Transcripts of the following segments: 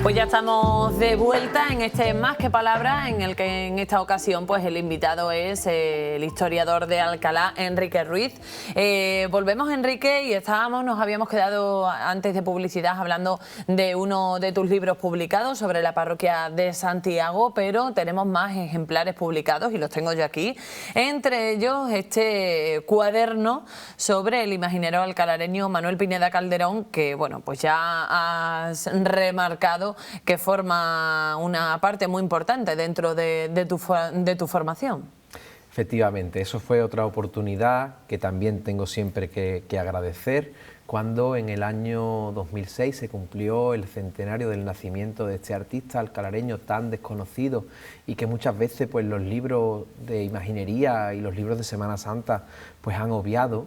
Pues ya estamos de vuelta en este Más que Palabras, en el que en esta ocasión pues el invitado es el historiador de Alcalá, Enrique Ruiz. Volvemos, Enrique, y nos habíamos quedado antes de publicidad hablando de uno de tus libros publicados sobre la parroquia de Santiago, pero tenemos más ejemplares publicados y los tengo yo aquí. Entre ellos este cuaderno sobre el imaginero alcalareño Manuel Pineda Calderón, que bueno, pues ya has remarcado que forma una parte muy importante dentro de tu formación. Efectivamente, eso fue otra oportunidad que también tengo siempre que agradecer, cuando en el año 2006 se cumplió el centenario del nacimiento de este artista alcalareño tan desconocido y que muchas veces pues los libros de imaginería y los libros de Semana Santa pues han obviado.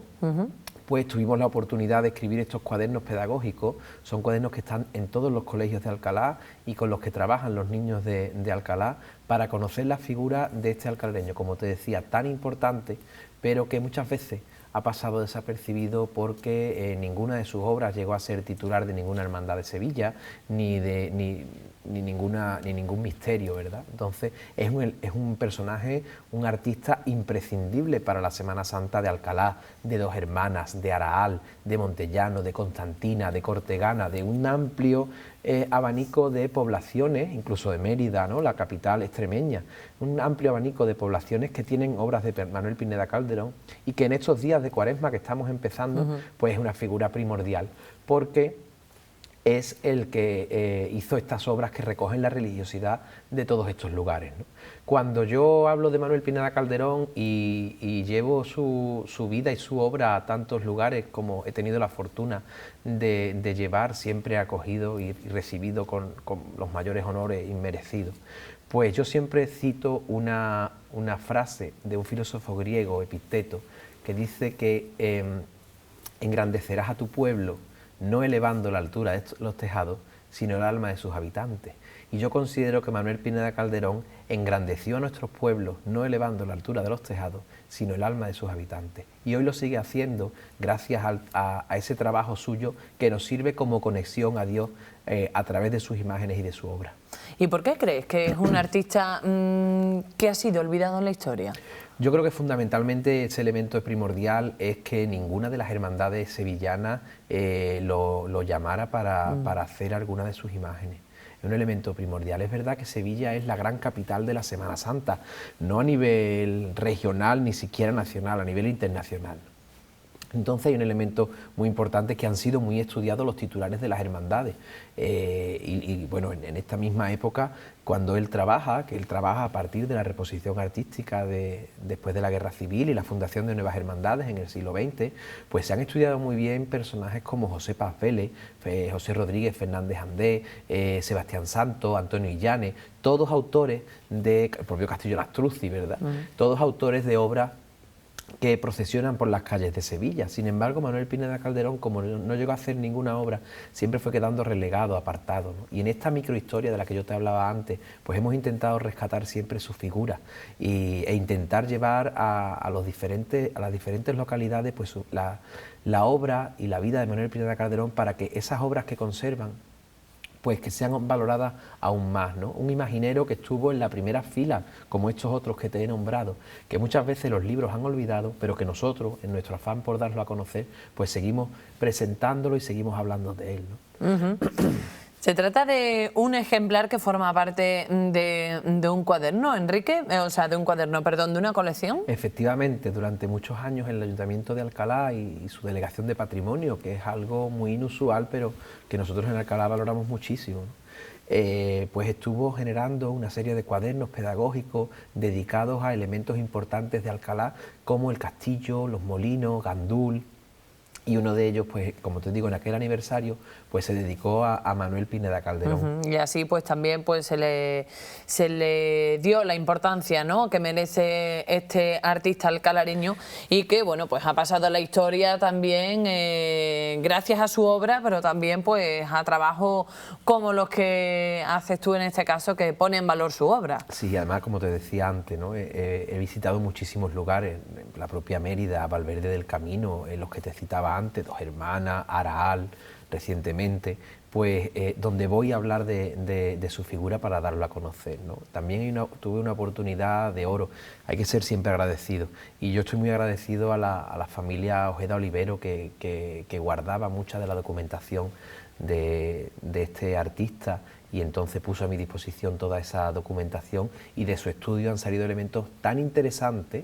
Pues tuvimos la oportunidad de escribir estos cuadernos pedagógicos. Son cuadernos que están en todos los colegios de Alcalá y con los que trabajan los niños de Alcalá para conocer la figura de este alcalareño, como te decía, tan importante, pero que muchas veces ha pasado desapercibido porque ninguna de sus obras llegó a ser titular de ninguna hermandad de Sevilla, ni ningún misterio, ¿verdad? Entonces es un personaje, un artista imprescindible para la Semana Santa de Alcalá, de Dos Hermanas, de Araal, de Montellano, de Constantina, de Cortegana, de un amplio abanico de poblaciones, incluso de Mérida, ¿no?, la capital extremeña, un amplio abanico de poblaciones que tienen obras de Manuel Pineda Calderón y que en estos días de Cuaresma que estamos empezando, pues es una figura primordial, porque es el que hizo estas obras que recogen la religiosidad de todos estos lugares, ¿no? Cuando yo hablo de Manuel Pineda Calderón y llevo su vida y su obra a tantos lugares como he tenido la fortuna de llevar, siempre acogido y recibido con los mayores honores inmerecidos, pues yo siempre cito una frase de un filósofo griego, Epicteto, que dice que engrandecerás a tu pueblo no elevando la altura de los tejados, sino el alma de sus habitantes. Y yo considero que Manuel Pineda Calderón engrandeció a nuestros pueblos, no elevando la altura de los tejados, sino el alma de sus habitantes. Y hoy lo sigue haciendo gracias a ese trabajo suyo que nos sirve como conexión a Dios a través de sus imágenes y de su obra. ¿Y por qué crees que es un artista que ha sido olvidado en la historia? Yo creo que fundamentalmente ese elemento primordial es que ninguna de las hermandades sevillanas lo llamara para hacer alguna de sus imágenes. Es un elemento primordial. Es verdad que Sevilla es la gran capital de la Semana Santa, no a nivel regional ni siquiera nacional, a nivel internacional. Entonces hay un elemento muy importante, que han sido muy estudiados los titulares de las hermandades y bueno, en esta misma época, cuando él trabaja a partir de la reposición artística después de la Guerra Civil y la fundación de nuevas hermandades en el siglo XX, pues se han estudiado muy bien personajes como José Paz Vélez, José Rodríguez Fernández Andés, Sebastián Santos, Antonio Illanes, todos autores el propio Castillo Lastruzzi, ¿verdad? Todos autores de obras que procesionan por las calles de Sevilla. Sin embargo, Manuel Pineda Calderón, como no llegó a hacer ninguna obra, siempre fue quedando relegado, apartado, ¿no? Y en esta microhistoria de la que yo te hablaba antes, pues hemos intentado rescatar siempre su figura e intentar llevar a las diferentes localidades pues la obra y la vida de Manuel Pineda Calderón, para que esas obras que conservan pues que sean valoradas aún más, ¿no? Un imaginero que estuvo en la primera fila, como estos otros que te he nombrado, que muchas veces los libros han olvidado, pero que nosotros, en nuestro afán por darlo a conocer, pues seguimos presentándolo y seguimos hablando de él, ¿no? Se trata de un ejemplar que forma parte de un cuaderno, Enrique, o sea, de una colección. Efectivamente, durante muchos años el Ayuntamiento de Alcalá y su Delegación de Patrimonio, que es algo muy inusual, pero que nosotros en Alcalá valoramos muchísimo, ¿no? Pues estuvo generando una serie de cuadernos pedagógicos dedicados a elementos importantes de Alcalá, como el castillo, los molinos, Gandul. Y uno de ellos, pues como te digo, en aquel aniversario, pues se dedicó a Manuel Pineda Calderón. Y así pues también pues se le dio la importancia, ¿no?, que merece este artista alcalareño, y que bueno, pues ha pasado a la historia también gracias a su obra, pero también pues a trabajos como los que haces tú en este caso, que pone en valor su obra. Sí, además, como te decía antes, ¿no?, he visitado muchísimos lugares, la propia Mérida, Valverde del Camino, los que te citaba comentaba antes, Dos Hermanas, Araal, recientemente, pues donde voy a hablar de su figura para darlo a conocer, ¿no? También tuve una oportunidad de oro, hay que ser siempre agradecido, y yo estoy muy agradecido a la familia Ojeda Olivero que guardaba mucha de la documentación de este artista, y entonces puso a mi disposición toda esa documentación, y de su estudio han salido elementos tan interesantes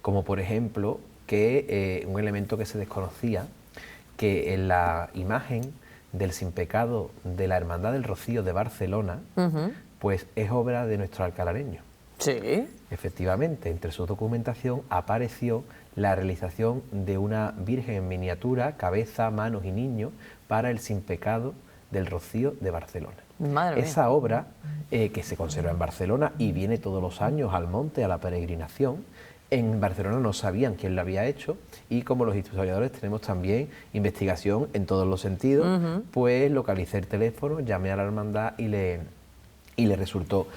como, por ejemplo, que un elemento que se desconocía, que en la imagen del Sin Pecado de la Hermandad del Rocío de Barcelona, pues es obra de nuestro alcalareño. Sí. Efectivamente, entre su documentación apareció la realización de una Virgen en miniatura, cabeza, manos y niños, para el Sin Pecado del Rocío de Barcelona. Madre mía. Esa obra, que se conserva en Barcelona y viene todos los años al monte, a la peregrinación, en Barcelona no sabían quién la había hecho, y como los historiadores tenemos también investigación en todos los sentidos, pues localicé el teléfono, llamé a la hermandad y le resultó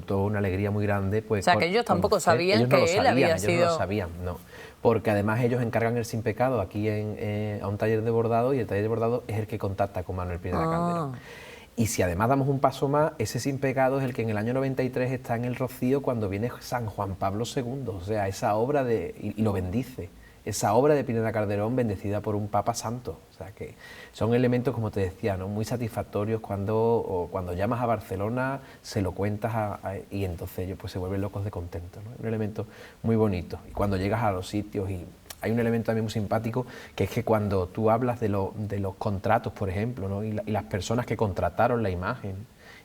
una alegría muy grande. Pues, o sea, que ellos tampoco sabían que él había sido... Ellos no lo sabían, no. Porque además ellos encargan el Sin Pecado aquí a un taller de bordado, y el taller de bordado es el que contacta con Manuel Pineda Calderón. Y si además damos un paso más, ese Sin Pecado es el que en el año 93 está en el Rocío cuando viene San Juan Pablo II, o sea, esa obra y lo bendice, esa obra de Pineda Calderón bendecida por un Papa Santo. O sea, que son elementos, como te decía, ¿no?, muy satisfactorios cuando llamas a Barcelona, se lo cuentas y entonces ellos pues se vuelven locos de contento, ¿no? Es un elemento muy bonito. Y cuando llegas a los sitios, y hay un elemento también muy simpático, que es que cuando tú hablas de los contratos, por ejemplo, ¿no?, y las personas que contrataron la imagen,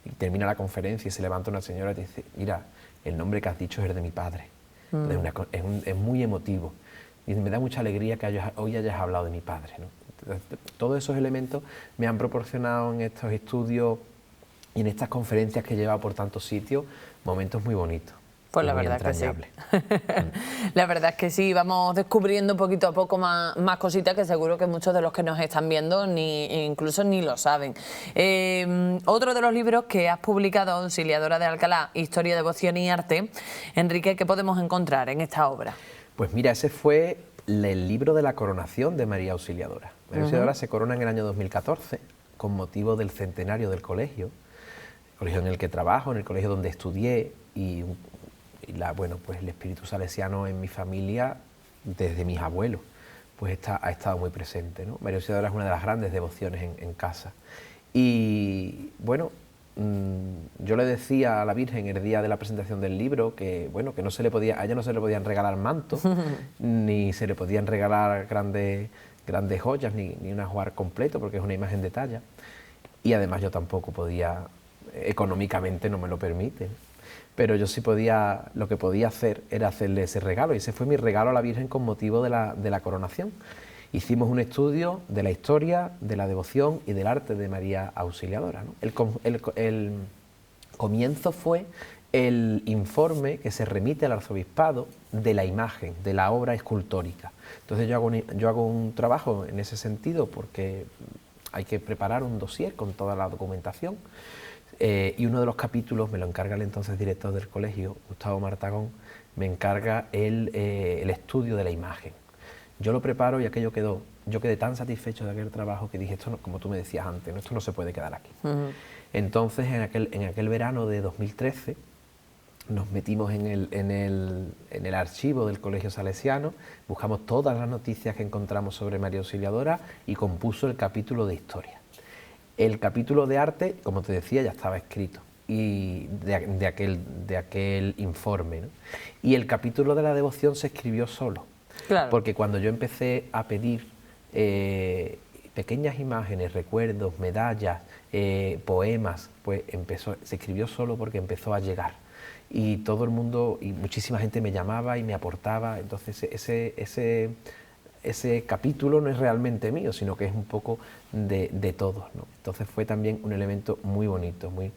y termina la conferencia y se levanta una señora y te dice: mira, el nombre que has dicho es el de mi padre. Es muy emotivo. Y me da mucha alegría que hoy hayas hablado de mi padre, ¿no? Entonces, todos esos elementos me han proporcionado en estos estudios y en estas conferencias que he llevado por tantos sitios momentos muy bonitos. Pues la verdad que sí. La verdad es que sí, vamos descubriendo poquito a poco más cositas que seguro que muchos de los que nos están viendo incluso ni lo saben. Otro de los libros que has publicado, Auxiliadora de Alcalá, Historia, Devoción y Arte. Enrique, ¿qué podemos encontrar en esta obra? Pues mira, ese fue el libro de la coronación de María Auxiliadora. María Auxiliadora se corona en el año 2014 con motivo del centenario del colegio, el colegio en el que trabajo, en el colegio donde estudié, pues el espíritu salesiano en mi familia, desde mis abuelos, pues ha estado muy presente, ¿no? María Auxiliadora es una de las grandes devociones en casa. Y bueno, yo le decía a la Virgen el día de la presentación del libro que, bueno, que a ella no se le podían regalar mantos, ni se le podían regalar grandes joyas, ni un ajuar completo, porque es una imagen de talla. Y además yo tampoco podía, económicamente no me lo permite. Pero yo sí lo que podía hacer era hacerle ese regalo, y ese fue mi regalo a la Virgen con motivo de la coronación. Hicimos un estudio de la historia, de la devoción y del arte de María Auxiliadora, ¿no? El comienzo fue el informe que se remite al arzobispado de la imagen, de la obra escultórica. Entonces yo hago un trabajo en ese sentido, porque hay que preparar un dossier con toda la documentación. Y uno de los capítulos me lo encarga el entonces director del colegio, Gustavo Martagón, me encarga el estudio de la imagen. Yo lo preparo y aquello quedó. Yo quedé tan satisfecho de aquel trabajo que dije: esto no, como tú me decías antes, ¿no?, esto no se puede quedar aquí. Entonces, en aquel verano de 2013, nos metimos en el archivo del Colegio Salesiano, buscamos todas las noticias que encontramos sobre María Auxiliadora y compuso el capítulo de historia. El capítulo de arte, como te decía, ya estaba escrito, y de aquel informe, ¿no? Y el capítulo de la devoción se escribió solo. Claro. Porque cuando yo empecé a pedir pequeñas imágenes, recuerdos, medallas, poemas, pues se escribió solo porque empezó a llegar. Y todo el mundo, y muchísima gente me llamaba y me aportaba. Entonces ese capítulo no es realmente mío, sino que es un poco de todos, ¿no? Entonces fue también un elemento muy bonito, muy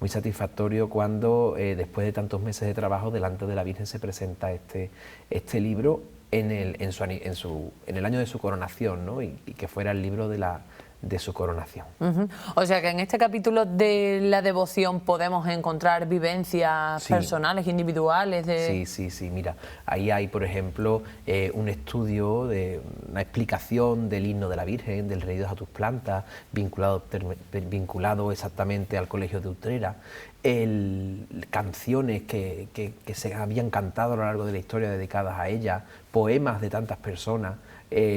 satisfactorio cuando después de tantos meses de trabajo delante de la Virgen se presenta este libro en el año de su coronación, ¿no? Y que fuera el libro de de su coronación. O sea que en este capítulo de la devoción podemos encontrar vivencias personales, individuales. Sí, mira, ahí hay, por ejemplo, un estudio, una explicación del himno de la Virgen, del Reídos a tus plantas, vinculado exactamente al Colegio de Utrera, canciones que se habían cantado a lo largo de la historia dedicadas a ella, poemas de tantas personas,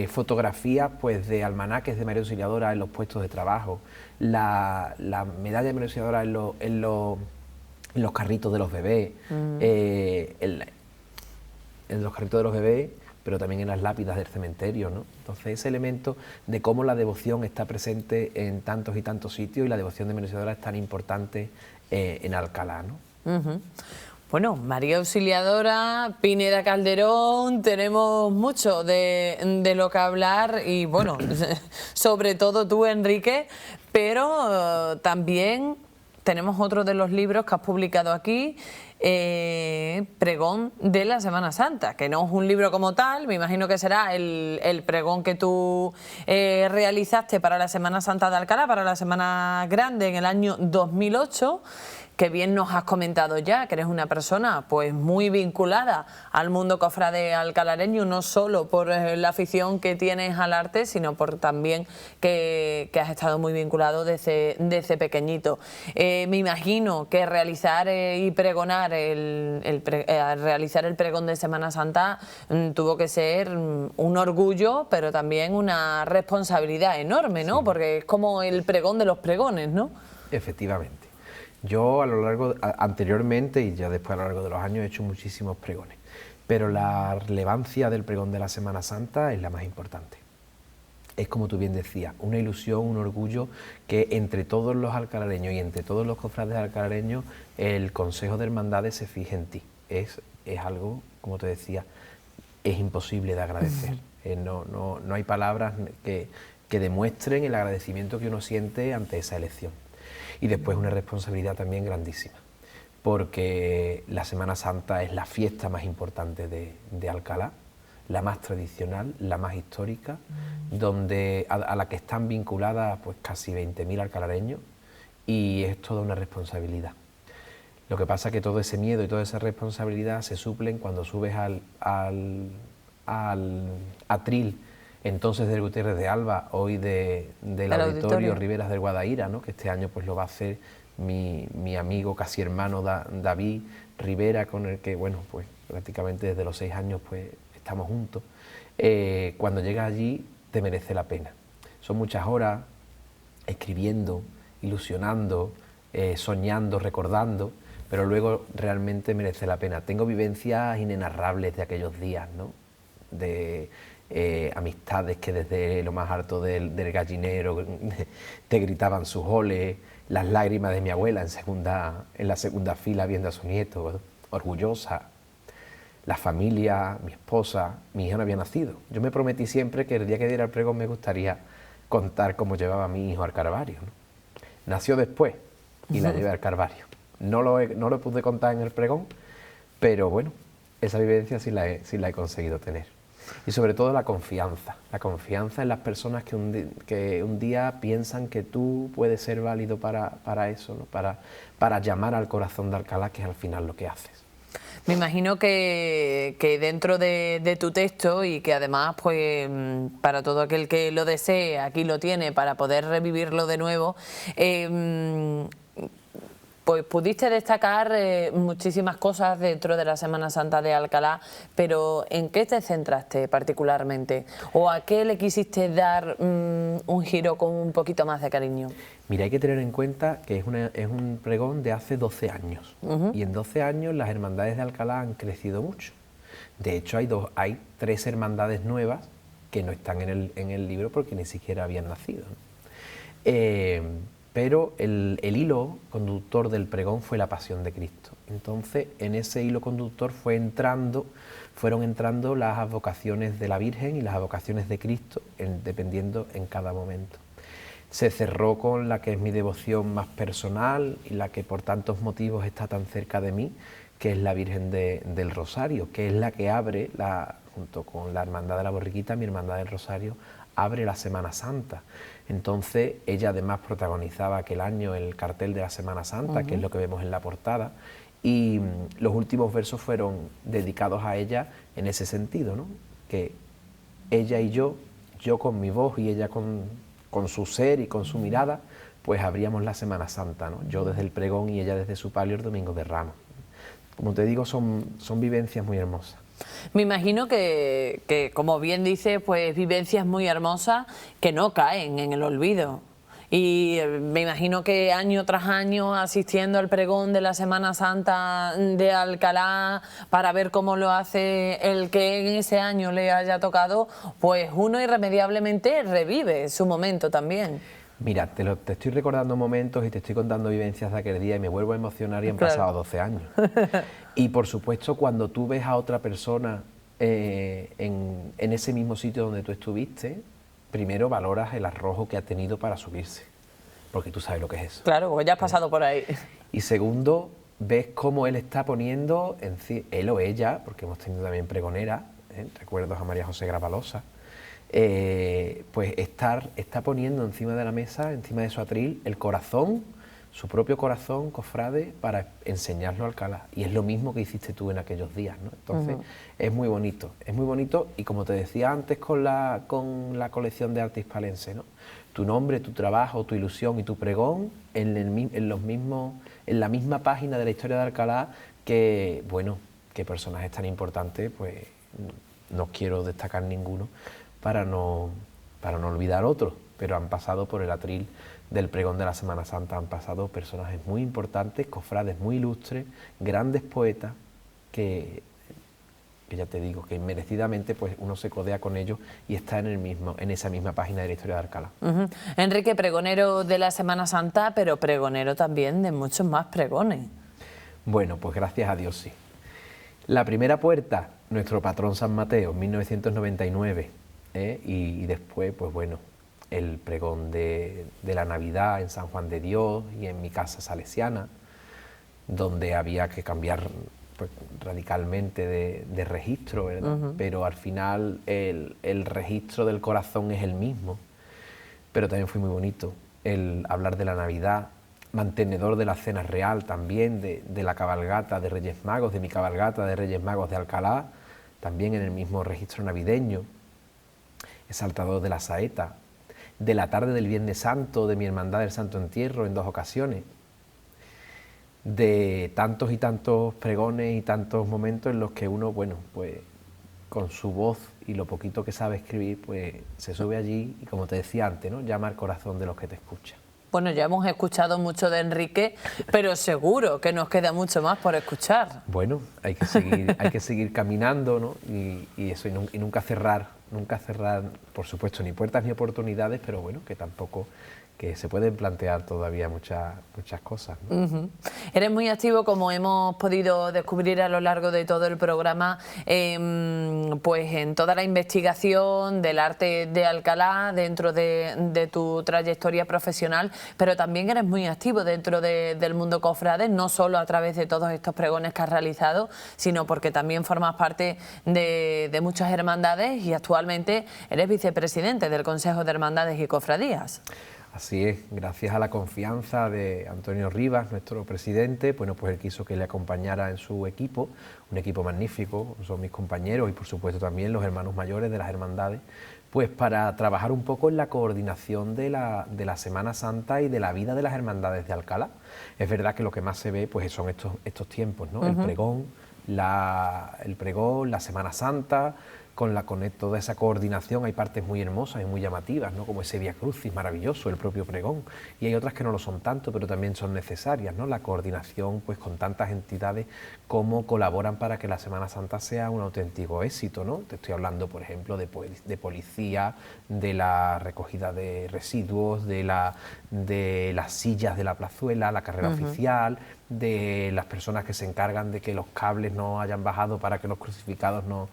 fotografías pues de almanaques de María Auxiliadora en los puestos de trabajo, la medalla de María Auxiliadora en los carritos de los bebés, en los carritos de los bebés, pero también en las lápidas del cementerio, ¿no? Entonces ese elemento de cómo la devoción está presente en tantos y tantos sitios y la devoción de María Auxiliadora es tan importante en Alcalá, ¿no? Bueno, María Auxiliadora, Pineda Calderón, tenemos mucho de lo que hablar y bueno, sobre todo tú, Enrique, pero también tenemos otro de los libros que has publicado aquí, Pregón de la Semana Santa, que no es un libro como tal, me imagino que será el pregón que tú realizaste para la Semana Santa de Alcalá, para la Semana Grande en el año 2008, que bien nos has comentado ya, que eres una persona pues muy vinculada al mundo cofrade alcalareño, no solo por la afición que tienes al arte, sino por también que has estado muy vinculado desde pequeño. Me imagino que realizar y pregonar realizar el pregón de Semana Santa tuvo que ser un orgullo, pero también una responsabilidad enorme, ¿no? Sí. Porque es como el pregón de los pregones, ¿no? Efectivamente. Yo anteriormente y ya después a lo largo de los años he hecho muchísimos pregones, pero la relevancia del pregón de la Semana Santa es la más importante. Es como tú bien decías, una ilusión, un orgullo que entre todos los alcalareños y entre todos los cofrades alcalareños el Consejo de Hermandades se fije en ti. Es algo, como te decía, es imposible de agradecer. No hay palabras que demuestren el agradecimiento que uno siente ante esa elección. Y después una responsabilidad también grandísima, porque la Semana Santa es la fiesta más importante de Alcalá, la más tradicional, la más histórica, donde a la que están vinculadas pues casi 20.000 alcalareños, y es toda una responsabilidad. Lo que pasa es que todo ese miedo y toda esa responsabilidad se suplen cuando subes al atril, entonces del Gutiérrez de Alba, hoy del Auditorio Riberas del Guadaíra, ¿no? Que este año pues lo va a hacer mi amigo, casi hermano David Rivera, con el que, bueno, pues prácticamente desde los 6 años pues estamos juntos. Cuando llegas allí te merece la pena. Son muchas horas escribiendo, ilusionando, soñando, recordando, pero luego realmente merece la pena. Tengo vivencias inenarrables de aquellos días, ¿no? De amistades que desde lo más alto del gallinero te gritaban sus oles, las lágrimas de mi abuela en la segunda fila viendo a su nieto, orgullosa, la familia, mi esposa, mi hija no había nacido. Yo me prometí siempre que el día que diera el pregón me gustaría contar cómo llevaba a mi hijo al Calvario, ¿no? Nació después y la llevé al Calvario. No lo pude contar en el pregón, pero bueno, esa vivencia sí la he conseguido tener. Y sobre todo la confianza en las personas que un día piensan que tú puedes ser válido para eso, ¿no? Para llamar al corazón de Alcalá, que es al final lo que haces. Me imagino que dentro de tu texto, y que además pues para todo aquel que lo desee, aquí lo tiene para poder revivirlo de nuevo, pues pudiste destacar muchísimas cosas dentro de la Semana Santa de Alcalá, pero ¿en qué te centraste particularmente? ¿O a qué le quisiste dar un giro con un poquito más de cariño? Mira, hay que tener en cuenta que es un pregón de hace 12 años. Y en 12 años las hermandades de Alcalá han crecido mucho. De hecho, hay 3 hermandades nuevas que no están en el libro porque ni siquiera habían nacido, ¿no? Pero el hilo conductor del pregón fue la Pasión de Cristo. Entonces, en ese hilo conductor fueron entrando las advocaciones de la Virgen y las advocaciones de Cristo, dependiendo en cada momento. Se cerró con la que es mi devoción más personal y la que por tantos motivos está tan cerca de mí, que es la Virgen del Rosario, que es la que abre, junto con la Hermandad de la Borriquita, mi Hermandad del Rosario, abre la Semana Santa. Entonces ella además protagonizaba aquel año el cartel de la Semana Santa, que es lo que vemos en la portada, y los últimos versos fueron dedicados a ella en ese sentido, ¿no? Que ella y yo con mi voz y ella con su ser y con su mirada, pues abríamos la Semana Santa, ¿no? Yo desde el pregón y ella desde su palio el Domingo de Ramos. Como te digo, son vivencias muy hermosas. Me imagino que, como bien dice, pues vivencias muy hermosas que no caen en el olvido. Y me imagino que año tras año asistiendo al pregón de la Semana Santa de Alcalá para ver cómo lo hace el que en ese año le haya tocado, pues uno irremediablemente revive su momento también. Mira, te estoy recordando momentos y te estoy contando vivencias de aquel día y me vuelvo a emocionar y han pasado 12 años. Y por supuesto, cuando tú ves a otra persona en ese mismo sitio donde tú estuviste, primero valoras el arrojo que ha tenido para subirse, porque tú sabes lo que es eso. Claro, porque ya has pasado por ahí. Y segundo, ves cómo él está poniendo, él o ella, porque hemos tenido también pregonera, recuerdos a María José Gravalosa, pues está poniendo encima de la mesa, encima de su atril, el corazón, su propio corazón, cofrade, para enseñarlo a Alcalá. Y es lo mismo que hiciste tú en aquellos días, ¿no? Entonces, es muy bonito y como te decía antes con la colección de arte hispalense, ¿no? Tu nombre, tu trabajo, tu ilusión y tu pregón en la misma página de la historia de Alcalá, que, bueno, que personajes tan importantes, pues no quiero destacar ninguno para no olvidar otros, pero han pasado por el atril del pregón de la Semana Santa, han pasado personajes muy importantes, cofrades muy ilustres, grandes poetas, que ya te digo, que merecidamente pues uno se codea con ellos y está en esa misma página de la historia de Alcalá. Enrique, pregonero de la Semana Santa, pero pregonero también de muchos más pregones. Bueno, pues gracias a Dios sí. La primera puerta, nuestro patrón San Mateo, 1999, y después, pues bueno, el pregón de la Navidad en San Juan de Dios y en mi casa salesiana, donde había que cambiar pues, radicalmente de registro, ¿verdad? Pero al final el registro del corazón es el mismo. Pero también fue muy bonito el hablar de la Navidad, mantenedor de la cena real también, de la cabalgata de Reyes Magos, de mi cabalgata de Reyes Magos de Alcalá, también en el mismo registro navideño, exaltador de la saeta, de la tarde del Viernes Santo, de mi Hermandad del Santo Entierro en 2 ocasiones, de tantos y tantos pregones y tantos momentos en los que uno, bueno, pues con su voz y lo poquito que sabe escribir, pues se sube allí y, como te decía antes, ¿no?, llama al corazón de los que te escuchan. Bueno, ya hemos escuchado mucho de Enrique, pero seguro que nos queda mucho más por escuchar. Bueno, hay que seguir caminando, ¿no? Y eso, y nunca cerrar, por supuesto, ni puertas ni oportunidades, pero bueno, que tampoco, que se pueden plantear todavía muchas cosas, ¿no? Eres muy activo, como hemos podido descubrir a lo largo de todo el programa, pues en toda la investigación del arte de Alcalá dentro de tu trayectoria profesional, pero también eres muy activo dentro del mundo cofrade, no solo a través de todos estos pregones que has realizado, sino porque también formas parte de muchas hermandades y actualmente eres vicepresidente del Consejo de Hermandades y Cofradías. Así es, gracias a la confianza de Antonio Rivas, nuestro presidente, bueno, pues él quiso que le acompañara en su equipo, un equipo magnífico, son mis compañeros y por supuesto también los hermanos mayores de las hermandades, pues para trabajar un poco en la coordinación de la Semana Santa y de la vida de las hermandades de Alcalá. Es verdad que lo que más se ve pues son estos tiempos, ¿no? El pregón, la Semana Santa, con toda esa coordinación hay partes muy hermosas y muy llamativas, ¿no?, como ese Vía Crucis maravilloso, el propio pregón, y hay otras que no lo son tanto, pero también son necesarias, ¿no?, la coordinación pues con tantas entidades como colaboran para que la Semana Santa sea un auténtico éxito, ¿no? Te estoy hablando, por ejemplo, de policía, de la recogida de residuos, de las sillas de la plazuela, la carrera oficial, de las personas que se encargan de que los cables no hayan bajado para que los crucificados no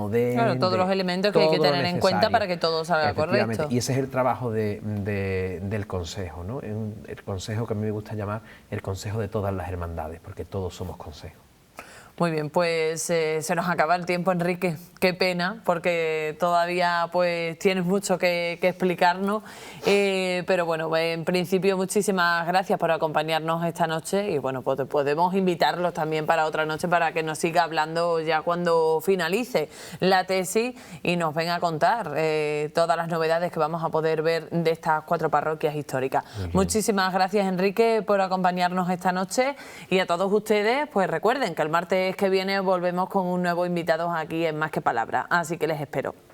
den... Claro, todos los elementos que hay que tener en cuenta para que todo salga correcto. Y ese es el trabajo del Consejo, ¿no? El Consejo que a mí me gusta llamar el Consejo de todas las hermandades, porque todos somos consejos. Muy bien, pues se nos acaba el tiempo, Enrique. Qué pena, porque todavía pues tienes mucho que explicarnos. Pero bueno, en principio muchísimas gracias por acompañarnos esta noche y bueno, pues podemos invitarlos también para otra noche para que nos siga hablando ya cuando finalice la tesis y nos venga a contar todas las novedades que vamos a poder ver de estas 4 parroquias históricas. Muchísimas gracias, Enrique, por acompañarnos esta noche y a todos ustedes, pues recuerden que el martes que viene volvemos con un nuevo invitado aquí en Más que Palabras, así que les espero.